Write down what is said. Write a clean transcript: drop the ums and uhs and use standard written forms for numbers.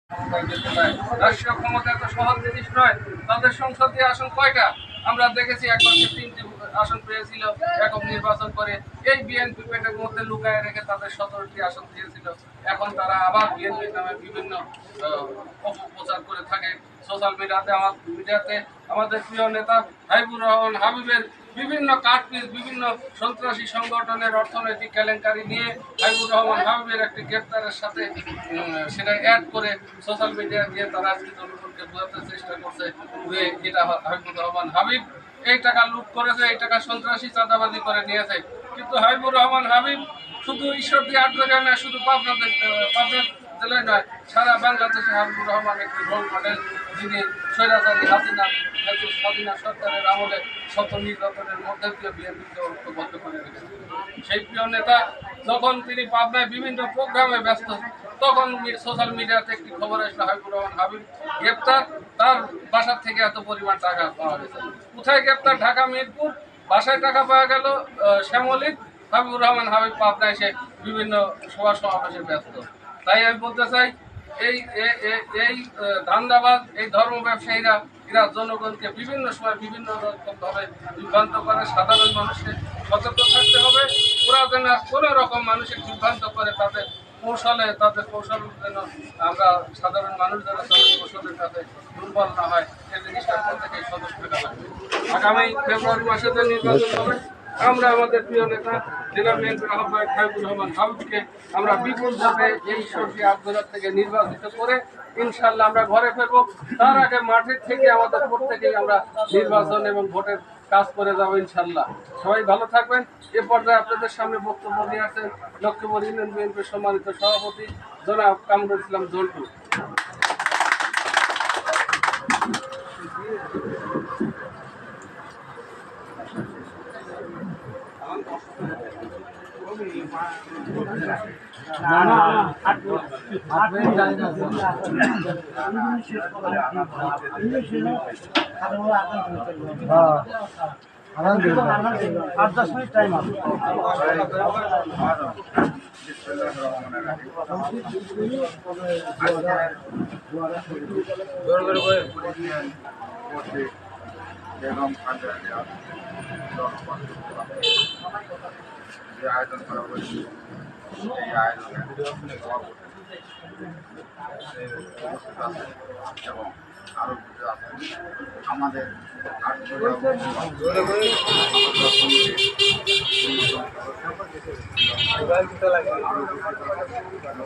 রাষ্ট্রীয় ক্ষমতা এত সহজ জিনিস নয়। তাদের সংসদীয় আসন কয়টা? আমরা দেখেছি একবার 3টি আসন পেয়েছিল একক নির্বাচন করে। এই বিএনপি পেটের মধ্যে লুকায় রেখে তাদের 17টি আসন দিয়েছিল। এখন তারা আবার বিএনপি নামে বিভিন্ন অপপ্রচার করে থাকে সোশ্যাল মিডিয়াতে। আমাদের প্রিয় নেতা হাবিবুর রহমান হাবিবের বিভিন্ন কাটপিস, বিভিন্ন সন্ত্রাসী সংগঠনের অর্থনৈতিক কেলেঙ্কারি নিয়ে হাবিবুর রহমান হাবিবের একটি গ্রেপ্তারের সাথে সেটা অ্যাড করে সোশ্যাল মিডিয়া দিয়ে তারা আজকে জনগণকে বোঝাতে চেষ্টা করছে যে এটা হাবিবুর রহমান হাবিব এই টাকা লুট করেছে, এই টাকা সন্ত্রাসী চাঁদাবাজি করে নিয়েছে। কিন্তু হাবিবুর রহমান হাবিব শুধু ঈশ্বরদী আটগড়িয়া নয়, শুধু পাবনা জেলায় নয়, সারা বাংলাদেশে হাবিবুর রহমান একটি রোল মডেল, যিনি স্বৈরাচারী হাসিনা সরকারের আমলে শত নির্যাতনের মধ্যে দিয়ে বিএনপিকে ঐক্যবদ্ধ করে রেখেছেন। সেই প্রিয় নেতা যখন তিনি পাবনায় বিভিন্ন প্রোগ্রামে ব্যস্ত, তখন সোশ্যাল মিডিয়াতে একটি খবর আসলো হাবিবুর রহমান হাবিব গ্রেপ্তার, তার বাসার থেকে এত পরিমাণ টাকা পাওয়া গেছে। কোথায় গ্রেপ্তার? ঢাকা মিরপুর। বাসায় টাকা পাওয়া গেল শ্যামলীর। হাবিবুর রহমান হাবিব পাবনায় এসে বিভিন্ন সভা সমাবেশে ব্যস্ত। তাই আমি বলতে চাই, এই এই ধান্দাবাজ, এই ধর্ম ব্যবসায়ীরা এরা জনগণকে বিভিন্ন সময় বিভিন্ন রকমভাবে বিভ্রান্ত করে। সাধারণ মানুষকে সতর্ক থাকতে হবে। ওরা যেন কোনো রকম মানুষের বিভ্রান্ত করে তাদের কৌশল যেন আমরা সাধারণ মানুষ যারা তাদের কৌশলের কাছে দুর্বল না হয়, এই জিনিসটা প্রত্যেকেই সতর্ক থাকা লাগবে। আগামী ফেব্রুয়ারি মাসে যে নির্বাচন হবে, আমরা আমাদের প্রিয় নেতা জেলা বিএনপির আহ্বায়ক হাবিবুর রহমান হাবিবকে আমরা বিপুলভাবে এই সরকারি আন্দোলন থেকে নির্বাচিত করে ইনশাল্লাহ আমরা ঘরে ফিরবো। তার আগে মাঠের থেকে আমাদের প্রত্যেকেই আমরা নির্বাচন এবং ভোটের কাজ করে যাবো ইনশাল্লাহ। সবাই ভালো থাকবেন। এ পর্যায়ে আপনাদের সামনে বক্তব্য নিয়ে আসেন লক্ষ্মীপুর ইউনিয়ন বিএনপির সম্মানিত সভাপতি জনাব কামরুল ইসলাম জন্টু। বেগম খালেদা জিয়া যে আয়োজন করা হয়েছে, এই আয়োজনে এবং আরো কিছু আছেন আমাদের আরো